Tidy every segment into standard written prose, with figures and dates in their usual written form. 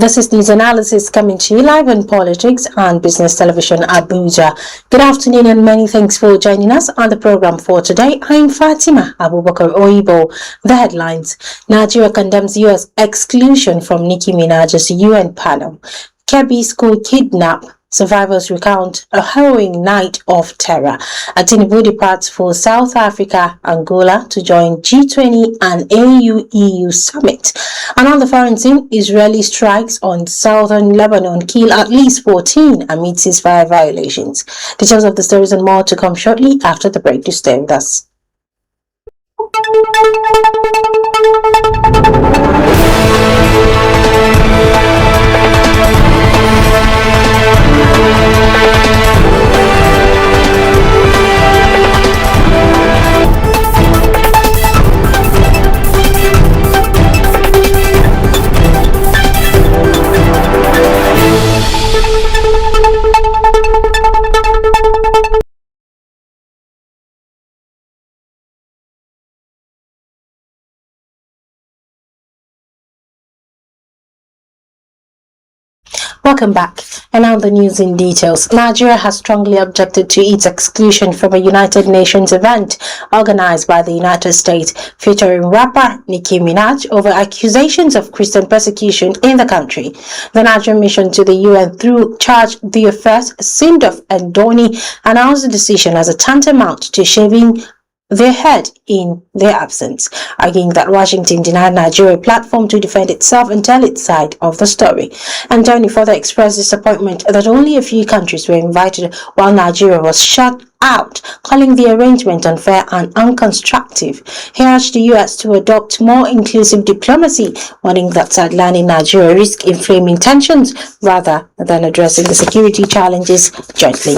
This is news analysis coming to you live on Politics and Business Television Abuja. Good afternoon and many thanks for joining us on the program for today. I'm Fatima Abubakar Oyibo. The headlines: Nigeria condemns US exclusion from Nicki Minaj's UN panel. Kebbi school kidnap. Survivors recount a harrowing night of terror. Tinubu departs for South Africa, Angola to join G20 and AU-EU summit. And on the foreign scene, Israeli strikes on southern Lebanon kill at least 14 amid ceasefire violations. Details of the stories and more to come shortly after the break. To stay with us. Welcome back. And now the news in details. Nigeria has strongly objected to its exclusion from a United Nations event organized by the United States featuring rapper Nicki Minaj over accusations of Christian persecution in the country. The Nigerian mission to the UN through Charge d'Affaires Sindov and Doni announced the decision as a tantamount to shaving their head in their absence, arguing that Washington denied Nigeria a platform to defend itself and tell its side of the story. And Tony further expressed disappointment that only a few countries were invited while Nigeria was shut out, calling the arrangement unfair and unconstructive. He urged the US to adopt more inclusive diplomacy, warning that sidelining Nigeria risks inflaming tensions rather than addressing the security challenges jointly.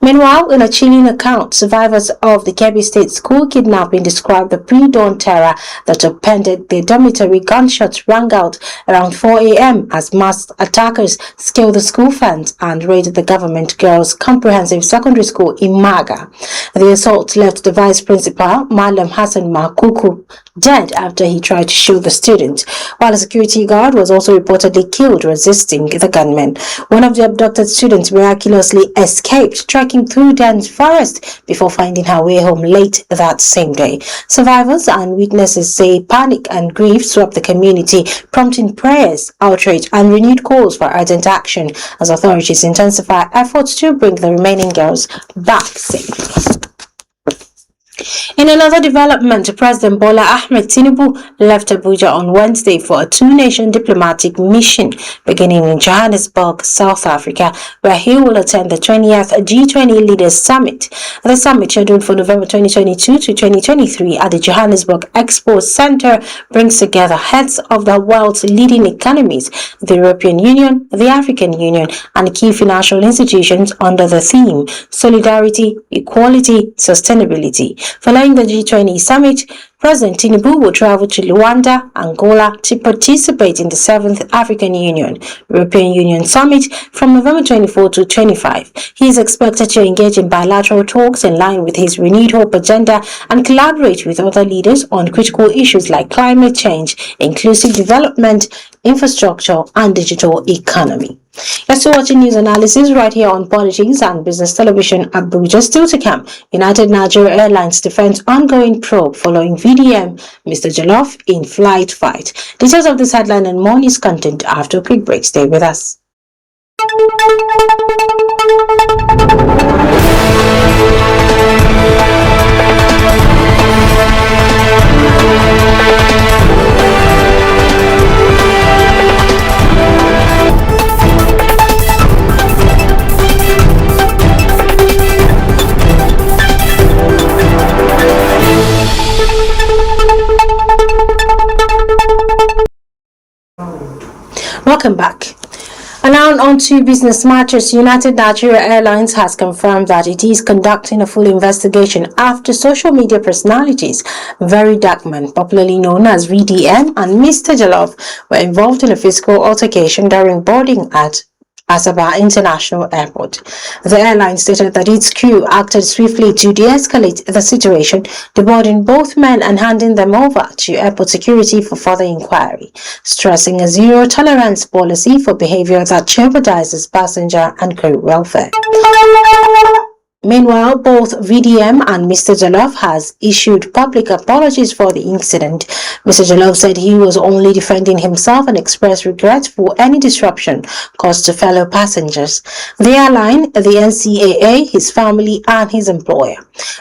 Meanwhile, in a chilling account, survivors of the Kebbi State school kidnapping described the pre-dawn terror that upended their dormitory. Gunshots rang out around 4 a.m. as masked attackers scaled the school fence and raided the government girls' comprehensive secondary school in Maga. The assault left the vice principal, Malam Hassan Makuku, dead after he tried to shoot the student, while a security guard was also reportedly killed resisting the gunmen. One of the abducted students miraculously escaped, trekking through dense forest before finding her way home late that same day. Survivors and witnesses say panic and grief swept the community, prompting prayers, outrage, and renewed calls for urgent action as authorities intensify efforts to bring the remaining girls back safe. In another development, President Politicians&BusinessTV.English left Abuja on Wednesday for a two-nation diplomatic mission beginning in Johannesburg, South Africa, where he will attend the 20th G20 Leaders Summit. The summit, scheduled for November 2022 to 2023 at the Johannesburg Expo Center, brings together heads of the world's leading economies, the European Union, the African Union, and key financial institutions under the theme Solidarity, Equality, Sustainability. Following the G20 summit, President Tinubu will travel to Luanda, Angola to participate in the 7th African Union European Union Summit from November 24 to 25. He is expected to engage in bilateral talks in line with his renewed hope agenda and collaborate with other leaders on critical issues like climate change, inclusive development, infrastructure, and digital economy. You're still watching news analysis right here on Politics and Business Television Abuja. Still to come, United Nigeria Airlines defends ongoing probe following VDM Mr. Jollof in flight fight. Details of this headline and more news content after a quick break. Stay with us. Welcome back. And now on to business matters. United Nigeria Airlines has confirmed that it is conducting a full investigation after social media personalities Very Darkman, popularly known as VDM, and Mr. Jollof were involved in a physical altercation during boarding at Asaba International Airport. The airline stated that its crew acted swiftly to de-escalate the situation, deboarding both men and handing them over to airport security for further inquiry, stressing a zero-tolerance policy for behavior that jeopardizes passenger and crew welfare. Meanwhile, both VDM and Mr. Jollof has issued public apologies for the incident. Mr. Jollof said he was only defending himself and expressed regret for any disruption caused to fellow passengers, the airline, the NCAA, his family, and his employer.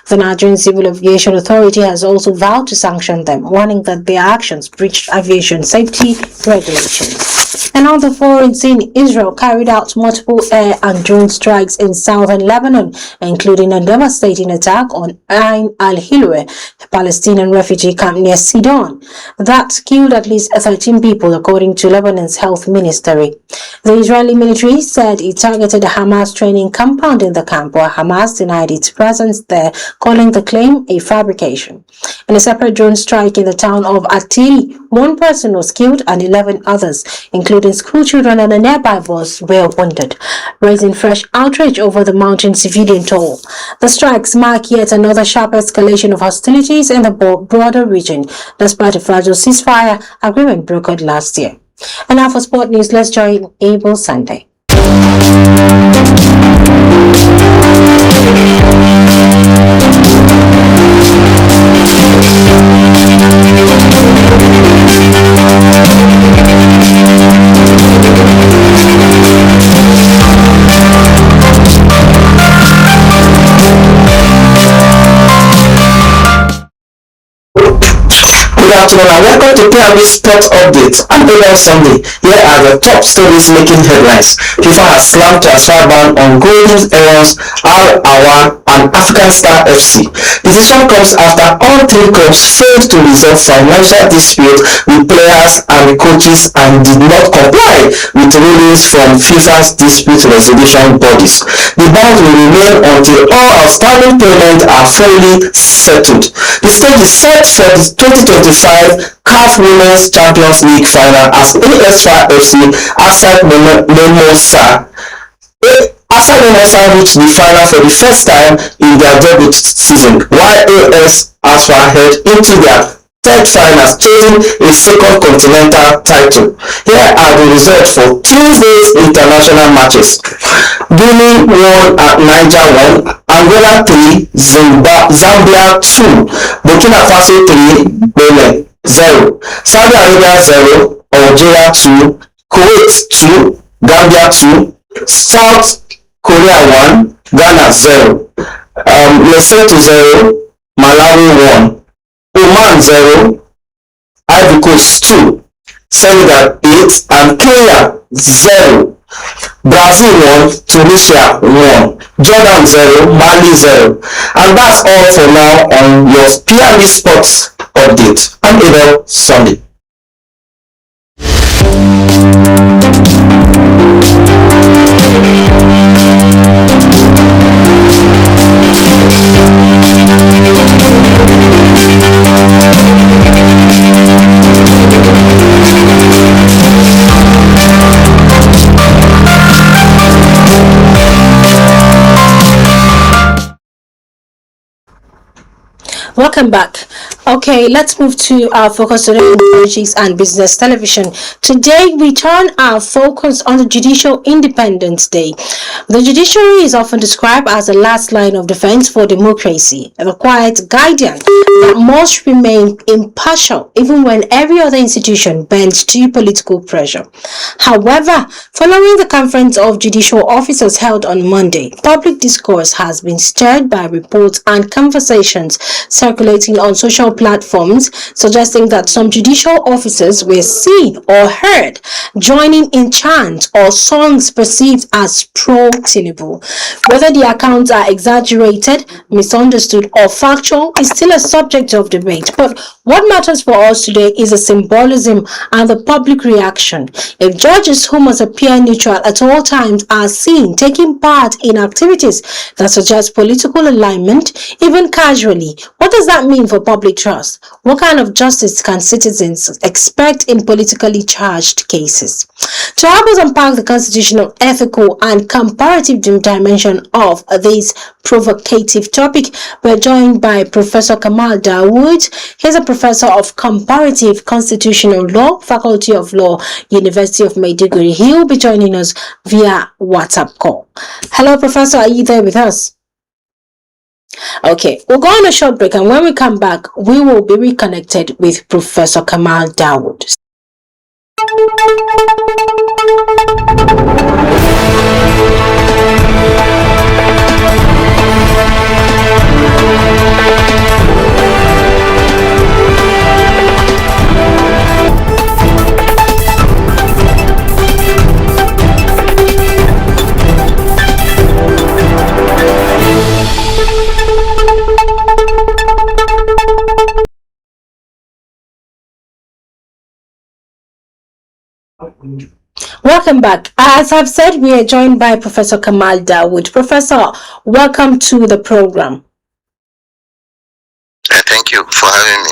The Nigerian Civil Aviation Authority has also vowed to sanction them, warning that their actions breached aviation safety regulations. And on the foreign scene, Israel carried out multiple air and drone strikes in southern Lebanon, including a devastating attack on Ain al-Hilweh, a Palestinian refugee camp near Sidon, that killed at least 13 people, according to Lebanon's health ministry. The Israeli military said it targeted a Hamas training compound in the camp, while Hamas denied its presence there, calling the claim a fabrication. In a separate drone strike in the town of Atiri, one person was killed and 11 others, including schoolchildren and a nearby bus, were wounded, raising fresh outrage over the mounting civilian toll. The strikes mark yet another sharp escalation of hostilities in the broader region, despite a fragile ceasefire agreement brokered last year. And now for sport news, let's join Abel Sunday. Good afternoon and welcome to PRB Sports Update. I'm Abel Sunday. Here are the top stories making headlines. FIFA has slammed transfer ban on Golden Arrows, Al Awar and African Star FC. Decision comes after all three clubs failed to resolve financial disputes with players and coaches and did not comply with rulings from FIFA's dispute resolution bodies. The ban will remain until all outstanding payments are fully settled. The stage is set for the 2025 CAF Women's Champions League final as ASFA FC outside Mimosa. Outside Mimosa reached the final for the first time in their debut season, while ASFA head into their third finals, chasing a second continental title. Here are the results for Tuesday's international matches. Guinea 1 at Niger 1, Angola 3, Zambia 2, Burkina Faso 3, Benin 0, Saudi Arabia 0, Algeria 2, Kuwait 2, Gambia 2, South Korea 1, Ghana 0, Lesotho 0, Malawi 1, Oman 0, Ivory Coast 2, Senegal 8, and Kenya 0. Brazil 1, Tunisia 1, Jordan 0, Mali 0. And that's all for now on your PRB Sports Update. I'm Abel Sunday. Welcome back. Okay, let's move to our focus today on Politics and Business Television. Today, we turn our focus on the Judicial Independence Day. The judiciary is often described as the last line of defense for democracy, the quiet guardian that must remain impartial even when every other institution bends to political pressure. However, following the conference of judicial officers held on Monday, public discourse has been stirred by reports and conversations circulating on social platforms suggesting that some judicial officers were seen or heard joining in chants or songs perceived as pro-Tinubu. Whether the accounts are exaggerated, misunderstood, or factual is still a subject of debate. But what matters for us today is the symbolism and the public reaction. If judges who must appear neutral at all times are seen taking part in activities that suggest political alignment, even casually, what does does that mean for public trust? What kind of justice can citizens expect in politically charged cases? To help us unpack the constitutional, ethical, and comparative dimension of this provocative topic, we're joined by Professor Kamal Dawood. He's a professor of comparative constitutional law, Faculty of Law, University of Maiduguri. He will be joining us via WhatsApp call. Hello, Professor. Are you there with us? Okay, we'll go on a short break, and when we come back, we will be reconnected with Professor Kamal Dawood. Welcome back. As I've said, we are joined by Professor Kamal Dawood. Professor, welcome to the program. Thank you for having me.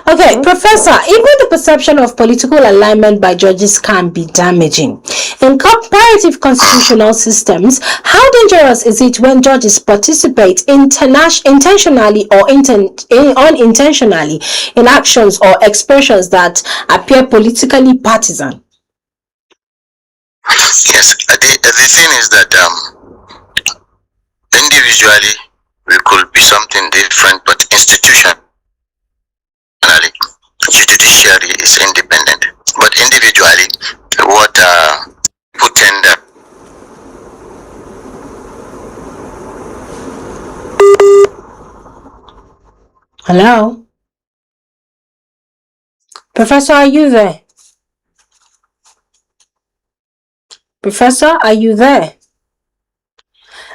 Okay, Professor, even the perception of political alignment by judges can be damaging. In comparative constitutional systems, how dangerous is it when judges participate intentionally or unintentionally in actions or expressions that appear politically partisan? Yes, the thing is that individually we could be something different, but institutionally judiciary is independent. But individually, what people tend Hello? Professor, are you there? Professor, are you there?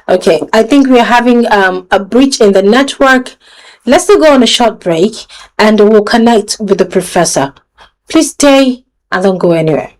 Okay, I think we're having a breach in the network. Let's go on a short break and we'll connect with the professor. Please stay and don't go anywhere.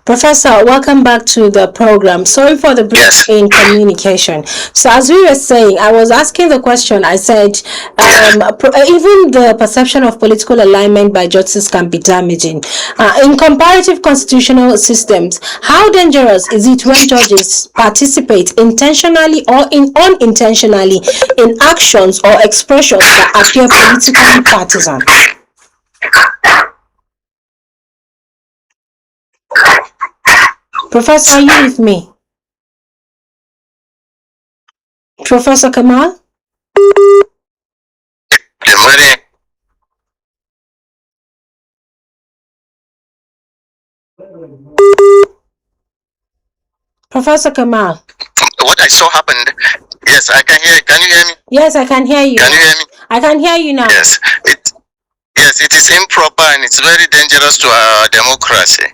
Professor, welcome back to the program. Sorry for the break in communication. So as we were saying, I was asking the question, I said, even the perception of political alignment by judges can be damaging. In comparative constitutional systems, how dangerous is it when judges participate intentionally or unintentionally in actions or expressions that appear politically partisan? Professor, are you with me? Professor Kamal? Professor Kamal. What I saw happened. Yes, I can hear you. Can you hear me? Yes, I can hear you. Can you hear me? I can hear you now. Yes, it is improper and it's very dangerous to our democracy.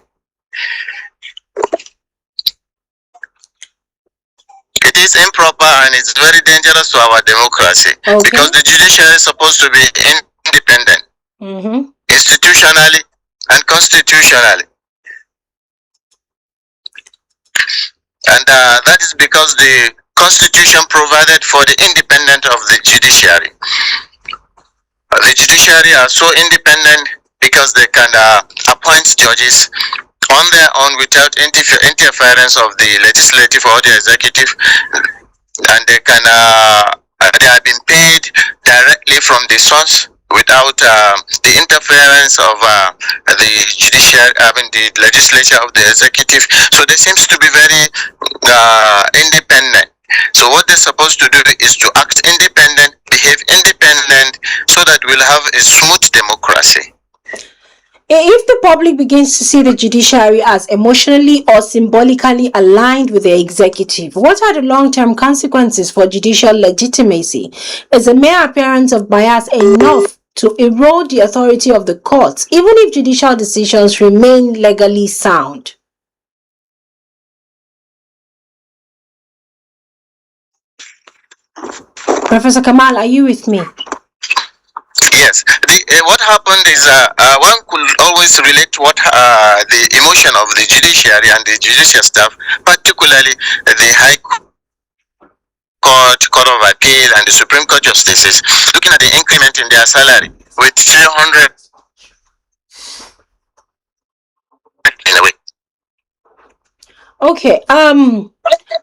It is improper and it's very dangerous to our democracy because the judiciary is supposed to be independent, institutionally and constitutionally. And that is because the Constitution provided for the independence of the judiciary. The judiciary are so independent because they can appoint judges on their own without interference of the legislative or the executive, and they can they have been paid directly from the source without the interference of the judiciary, the legislature of the executive. So they seems to be very independent. So what they're supposed to do is to act independent, behave independent, so that we'll have a smooth democracy. If the public begins to see the judiciary as emotionally or symbolically aligned with the executive, what are the long-term consequences for judicial legitimacy? Is a mere appearance of bias enough to erode the authority of the courts, even if judicial decisions remain legally sound? Professor Kamal, are you with me? Yes. What happened is one could always relate what the emotion of the judiciary and the judicial staff, particularly the High Court, Court of Appeal, and the Supreme Court justices, looking at the increment in their salary with 300 in a way. Okay.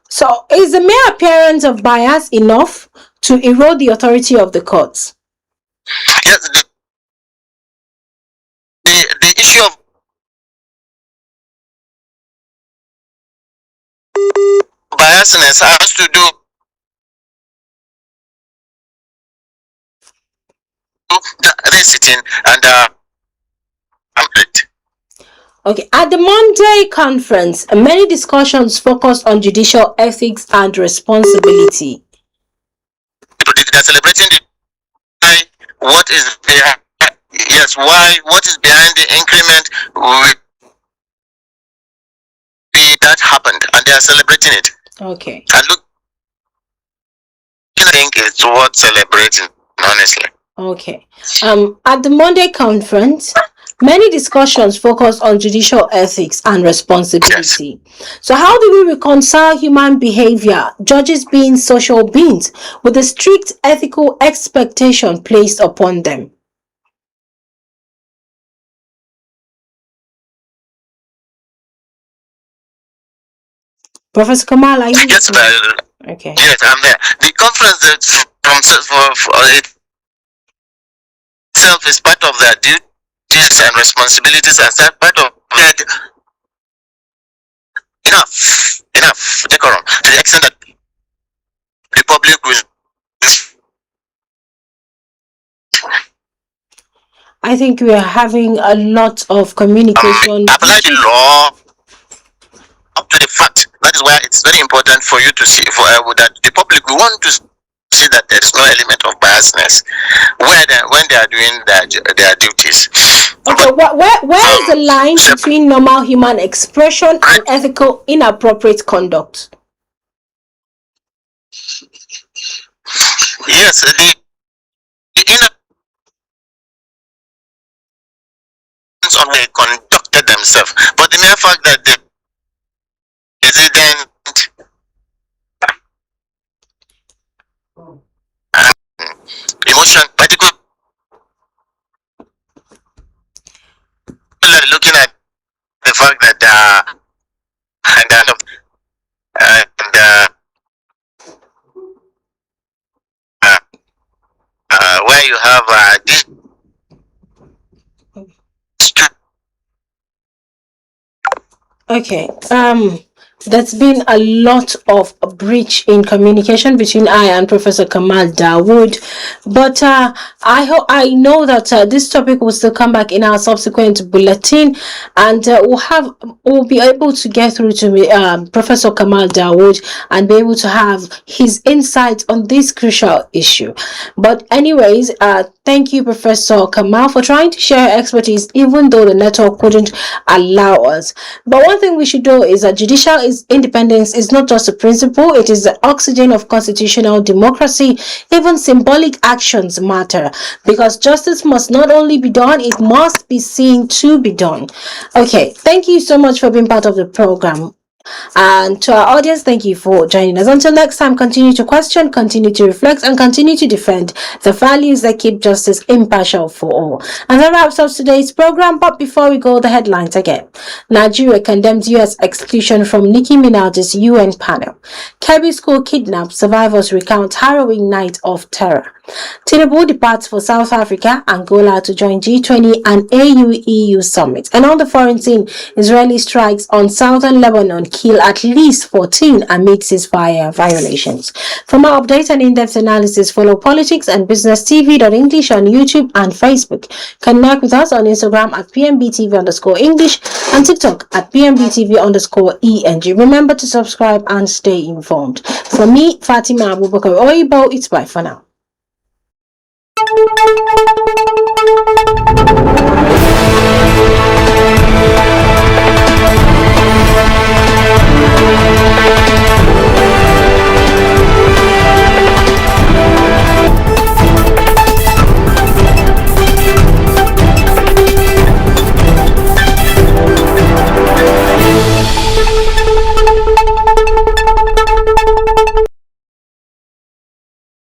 So is the mere appearance of bias enough to erode the authority of the courts? Yes. The issue of biasness has to do the sitting and Okay, at the Monday conference, many discussions focused on judicial ethics and responsibility. They're celebrating what is behind, what is behind the increment that happened, and they are celebrating it. Okay. And look, I think it's worth celebrating, honestly. Okay. At the Monday conference, many discussions focus on judicial ethics and responsibility. Yes. So how do we reconcile human behavior, judges being social beings, with the strict ethical expectation placed upon them? Professor Kamal, are you? Yes, okay. Yes, I'm there. The conference for itself is part of their duties and responsibilities, as that part of it. Enough decorum, to the extent that the public will. I think we are having a lot of communication. Apply the law up to the fact. That is why it's very important for you to see that the public, we want to see that there is no element of biasness when they are doing their duties. Okay, where is the line between normal human expression and ethical inappropriate conduct? Yes, the on they conducted themselves, but the mere fact that the president emotion, particularly looking at the fact that where you have this. Okay. there's been a lot of breach in communication between I and Professor Kamal Dawood, but I know that this topic will still come back in our subsequent bulletin, and we'll be able to get through to Professor Kamal Dawood and be able to have his insights on this crucial issue. But anyways, thank you, Professor Kamal, for trying to share your expertise, even though the network couldn't allow us. But one thing we should know is that judicial independence is not just a principle, it is the oxygen of constitutional democracy. Even symbolic actions matter, because justice must not only be done, it must be seen to be done. Okay, thank you so much for being part of the program. And to our audience, thank you for joining us. Until next time, continue to question, continue to reflect, and continue to defend the values that keep justice impartial for all. And that wraps up today's program. But before we go, the headlines again. Nigeria condemns U.S. exclusion from Nicki Minaj's UN panel. Kebbi school kidnapped, survivors recount harrowing night of terror. Tinubu departs for South Africa, Angola to join G20 and AU-EU summit. And on the foreign scene, Israeli strikes on southern Lebanon kill at least 14 amid ceasefire violations. For more updates and in-depth analysis, follow Politics and Business TV.English on YouTube and Facebook. Connect with us on Instagram at PMBTV_English and TikTok at PMBTV_ENG. Remember to subscribe and stay informed. From me, Fatima Abubakar Oyibo, it's bye for now.